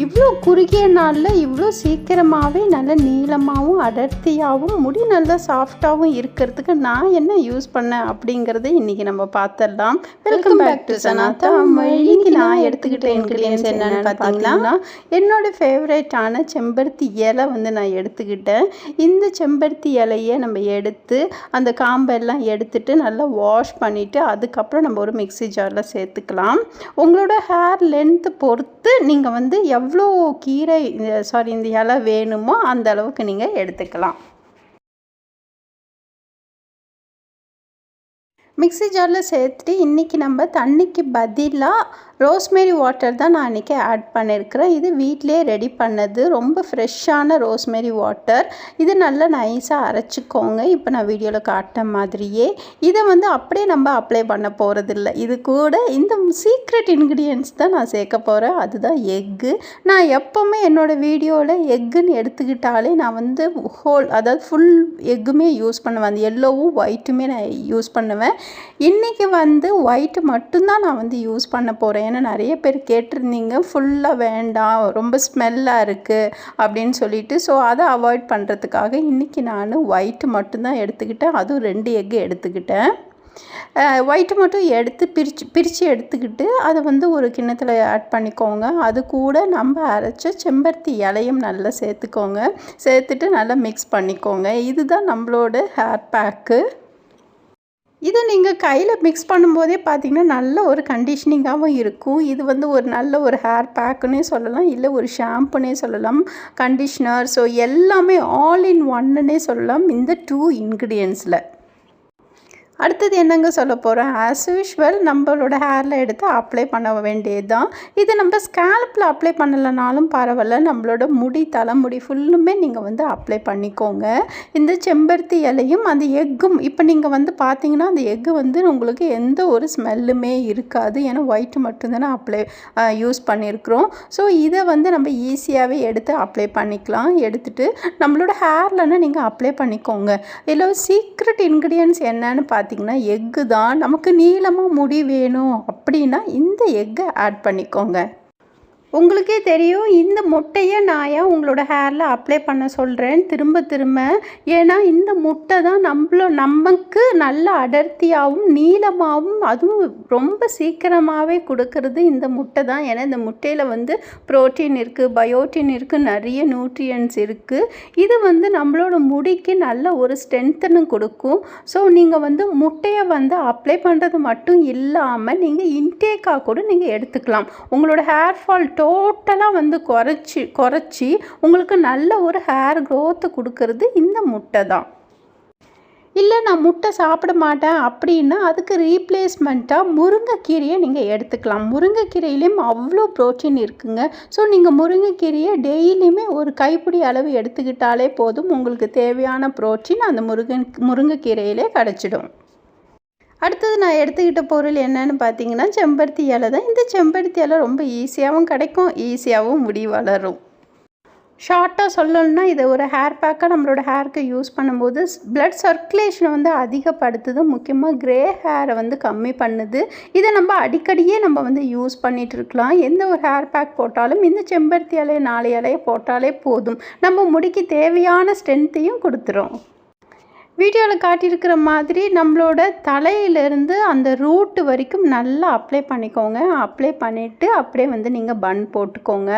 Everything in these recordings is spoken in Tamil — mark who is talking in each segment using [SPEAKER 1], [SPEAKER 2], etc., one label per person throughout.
[SPEAKER 1] இவ்வளோ குறுகிய நாளில் இவ்வளோ சீக்கிரமாகவே நல்ல நீளமாகவும் அடர்த்தியாகவும் முடி நல்லா சாஃப்டாகவும் இருக்கிறதுக்கு நான் என்ன யூஸ் பண்ணேன் அப்படிங்கிறத இன்றைக்கி நம்ம பார்த்துடலாம். Welcome back to Sanatha. இன்னைக்கு நான் எடுத்துக்கிட்ட இன்க்ரீடியன்ஸ் என்னென்னு பார்த்தீங்கன்னா, என்னோடய ஃபேவரேட்டான செம்பருத்தி இலை நான் எடுத்துக்கிட்டேன். இந்த செம்பருத்தி இலையை நம்ம எடுத்து அந்த காம்பெல்லாம் எடுத்துட்டு நல்லா வாஷ் பண்ணிவிட்டு அதுக்கப்புறம் நம்ம ஒரு மிக்ஸி ஜாரில் சேர்த்துக்கலாம். உங்களோட ஹேர் லென்த்து பொறுத்து நீங்கள் எவ்வளோ கீரை இந்த இலை வேணுமோ அந்த அளவுக்கு நீங்கள் எடுத்துக்கலாம். மிக்ஸி ஜாரில் சேர்த்துட்டு இன்றைக்கி நம்ம தண்ணிக்கு பதிலாக ரோஸ்மேரி வாட்டர் தான் நான் இன்றைக்கி ஆட் பண்ணியிருக்கிறேன். இது வீட்டிலே ரெடி பண்ணது, ரொம்ப ஃப்ரெஷ்ஷான ரோஸ்மேரி வாட்டர். இது நல்லா நைஸாக அரைச்சிக்கோங்க. இப்போ நான் வீடியோவில் காட்டின மாதிரியே இதை அப்படியே நம்ம அப்ளை பண்ண போகிறதில்ல. இது கூட இந்த சீக்ரெட் இன்க்ரீடியன்ஸ் தான் நான் சேர்க்க போகிறேன். அதுதான் எக்கு. நான் எப்போவுமே என்னோடய வீடியோவில் எக்குன்னு எடுத்துக்கிட்டாலே நான் ஹோல், அதாவது ஃபுல் எக்குமே யூஸ் பண்ணுவேன். அந்த எல்லோவும் ஒயிட்டுமே நான் யூஸ் பண்ணுவேன். இன்றைக்கி ஒயிட்டு மட்டும்தான் நான் யூஸ் பண்ண போகிறேன். ஏன்னா நிறைய பேர் கேட்டிருந்தீங்க ஃபுல்லாக வேண்டாம், ரொம்ப ஸ்மெல்லாக இருக்குது அப்படின்னு சொல்லிட்டு. ஸோ அதை அவாய்ட் பண்ணுறதுக்காக இன்றைக்கி நான் ஒயிட்டு மட்டும்தான் எடுத்துக்கிட்டேன். அதுவும் 2 எக்கு எடுத்துக்கிட்டேன். ஒயிட்டு மட்டும் எடுத்து பிரித்து எடுத்துக்கிட்டு அதை ஒரு கிண்ணத்தில் ஆட் பண்ணிக்கோங்க. அது கூட நம்ம அரைச்ச செம்பருத்தி இலையும் நல்லா சேர்த்துக்கோங்க. சேர்த்துட்டு நல்லா மிக்ஸ் பண்ணிக்கோங்க. இதுதான் நம்மளோட ஹேர் பேக்கு. இதை நீங்கள் கையில் மிக்ஸ் பண்ணும்போதே பார்த்திங்கன்னா நல்ல ஒரு கண்டிஷனிங்காகவும் இருக்கும். இது ஒரு நல்ல ஒரு ஹேர் பேக்குன்னே சொல்லலாம், இல்லை ஒரு ஷாம்புன்னே சொல்லலாம், கண்டிஷ்னர். ஸோ எல்லாமே ஆல் இன் ஒன்னுன்னே சொல்லலாம் இந்த 2 இன்க்ரீடியன்ஸில். அடுத்தது என்னங்க சொல்ல போகிறேன், ஆஸ் யூஷுவல் நம்மளோட ஹேரில் எடுத்து அப்ளை பண்ண வேண்டியது தான். இது நம்ம ஸ்கேல்பில் அப்ளை பண்ணலைனாலும் பரவாயில்ல, நம்மளோட தலைமுடி ஃபுல்லுமே நீங்கள் அப்ளை பண்ணிக்கோங்க. இந்த செம்பருத்தி இலையும் அந்த எக்கும், இப்போ நீங்கள் பார்த்தீங்கன்னா அந்த எக்கு உங்களுக்கு எந்த ஒரு ஸ்மெல்லுமே இருக்காது. ஏன்னா ஒயிட்டு மட்டும்தானே யூஸ் பண்ணியிருக்கிறோம். ஸோ இதை நம்ம ஈஸியாகவே எடுத்து அப்ளை பண்ணிக்கலாம். எடுத்துகிட்டு நம்மளோட ஹேர்லன்னா நீங்கள் அப்ளை பண்ணிக்கோங்க. இதில் சீக்ரெட் இன்க்ரீடியன்ஸ் என்னன்னு பார்த்தீங்கன்னா எக்கு தான். நமக்கு நீளமாக முடி வேணும் அப்படின்னா இந்த எக்கை ஆட் பண்ணிக்கோங்க. உங்களுக்கே தெரியும் இந்த முட்டையை நான் ஏன் உங்களோட ஹேரில் அப்ளை பண்ண சொல்கிறேன் திரும்ப. ஏன்னா இந்த முட்டை தான் நமக்கு நல்ல அடர்த்தியாகவும் நீளமாகவும் அதுவும் ரொம்ப சீக்கிரமாகவே கொடுக்கறது இந்த முட்டை தான். ஏன்னா இந்த முட்டையில் புரோட்டீன் இருக்குது, பயோட்டின் இருக்குது, நிறைய நியூட்ரியன்ட்ஸ் இருக்குது. இது நம்மளோட முடிக்கு நல்ல ஒரு ஸ்ட்ரென்த்தனும் கொடுக்கும். ஸோ நீங்கள் முட்டையை அப்ளை பண்ணுறது மட்டும் இல்லாமல் நீங்கள் இன்டேக்காக கூட நீங்கள் எடுத்துக்கலாம். உங்களோட ஹேர் ஃபால் டோட்டலாக குறைச்சி உங்களுக்கு நல்ல ஒரு ஹேர் க்ரோத்தை கொடுக்கறது இந்த முட்டை தான். இல்லை நான் முட்டை சாப்பிட மாட்டேன் அப்படின்னா அதுக்கு ரீப்ளேஸ்மெண்ட்டாக முருங்கைக்கீரையை நீங்கள் எடுத்துக்கலாம். முருங்கைக்கீரையிலையும் அவ்வளோ ப்ரோட்டீன் இருக்குங்க. ஸோ நீங்கள் முருங்கைக்கீரையை டெய்லியுமே ஒரு கைப்பிடி அளவு எடுத்துக்கிட்டாலே போதும். உங்களுக்கு தேவையான ப்ரோட்டீன் அந்த முருங்கைக்கீரையிலே கிடச்சிடும். அடுத்தது நான் எடுத்துக்கிட்ட பொருள் என்னன்னு பார்த்தீங்கன்னா செம்பருத்தி இலை தான். இந்த செம்பருத்தி இலை ரொம்ப ஈஸியாகவும் கிடைக்கும், ஈஸியாகவும் முடி வளரும். ஷார்ட்டாக சொல்லணும்னா இதை ஒரு ஹேர் பேக்காக நம்மளோட ஹேருக்கு யூஸ் பண்ணும்போது பிளட் சர்க்குலேஷனை அதிகப்படுத்துது. முக்கியமாக க்ரே ஹேரை கம்மி பண்ணுது. இதை நம்ம அடிக்கடியே நம்ம யூஸ் பண்ணிகிட்டு இருக்கலாம். எந்த ஒரு ஹேர் பேக் போட்டாலும் இந்த செம்பருத்தி இலையை 4 இலையை போட்டாலே போதும். நம்ம முடிக்கு தேவையான ஸ்ட்ரென்த்தையும் கொடுத்துரும். வீடியோவில் காட்டியிருக்கிற மாதிரி நம்மளோட தலையிலேருந்து அந்த ரூட்டு வரைக்கும் நல்லா அப்ளை பண்ணிக்கோங்க. அப்ளை பண்ணிவிட்டு அப்படியே நீங்கள் பன் போட்டுக்கோங்க.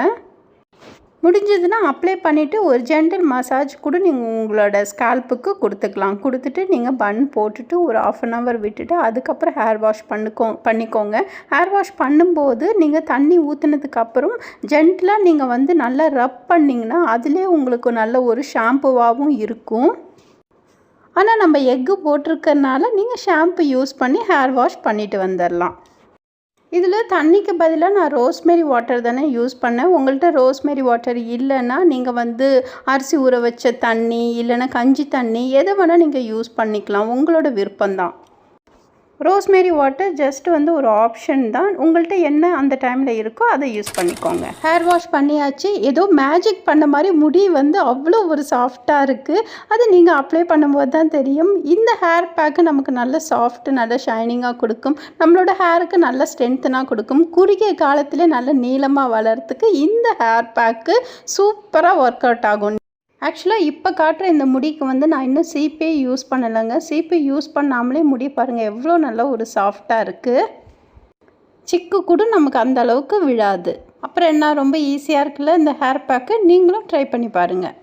[SPEAKER 1] முடிஞ்சதுன்னா அப்ளை பண்ணிவிட்டு ஒரு ஜென்டில் மசாஜ் கூட நீங்கள் உங்களோட ஸ்கேல்ப்புக்கு கொடுத்துக்கலாம். கொடுத்துட்டு நீங்கள் பன் போட்டுட்டு ஒரு 1/2 hour விட்டுட்டு அதுக்கப்புறம் ஹேர் வாஷ் பண்ணிக்கோங்க. ஹேர் வாஷ் பண்ணும்போது நீங்கள் தண்ணி ஊற்றுனதுக்கப்புறம் ஜென்டிலாக நீங்கள் நல்லா ரப் பண்ணிங்கன்னா அதிலே உங்களுக்கு நல்ல ஒரு ஷாம்புவாகவும் இருக்கும். ஆனால் நம்ம எக்கு போட்டிருக்கறனால நீங்கள் ஷாம்பு யூஸ் பண்ணி ஹேர் வாஷ் பண்ணிவிட்டு வந்துடலாம். இதில் தண்ணிக்கு பதிலாக நான் ரோஸ்மேரி வாட்டர் தானே யூஸ் பண்ணேன். உங்கள்கிட்ட ரோஸ்மேரி வாட்டர் இல்லைன்னா நீங்கள் அரிசி ஊற வச்ச தண்ணி இல்லைன்னா கஞ்சி தண்ணி எதை வேணால் நீங்கள் யூஸ் பண்ணிக்கலாம். உங்களோட விருப்பம்தான். ரோஸ்மேரி வாட்டர் ஜஸ்ட் வந்து ஒரு ஆப்ஷன் தான். உங்கள்கிட்ட என்ன அந்த டைமில் இருக்கோ அதை யூஸ் பண்ணிக்கோங்க. ஹேர் வாஷ் பண்ணியாச்சு. ஏதோ மேஜிக் பண்ண மாதிரி முடி வந்து அவ்வளோ ஒரு சாஃப்டாக இருக்குது. அது நீங்கள் அப்ளை பண்ணும்போது தான் தெரியும். இந்த ஹேர் பேக்கு நமக்கு நல்ல சாஃப்ட், நல்ல ஷைனிங்காக கொடுக்கும். நம்மளோட ஹேருக்கு நல்ல ஸ்ட்ரென்த்தனாக கொடுக்கும். குறுகிய காலத்திலே நல்ல நீளமாக வளர்கிறதுக்கு இந்த ஹேர் பேக்கு சூப்பராக ஒர்க் அவுட் ஆகும். ஆக்சுவலாக இப்போ காட்டுற இந்த முடிக்கு வந்து நான் இன்னும் சீப்பே யூஸ் பண்ணலைங்க. சீப்பு யூஸ் பண்ணாமலே முடி பாருங்கள் எவ்வளோ நல்ல ஒரு சாஃப்டாக இருக்குது. சிக்கு கூட நமக்கு அந்த அளவுக்கு விழாது. அப்புறம் என்ன, ரொம்ப ஈஸியாக இருக்குல்ல இந்த ஹேர் பேக்கு. நீங்களும் ட்ரை பண்ணி பாருங்கள்.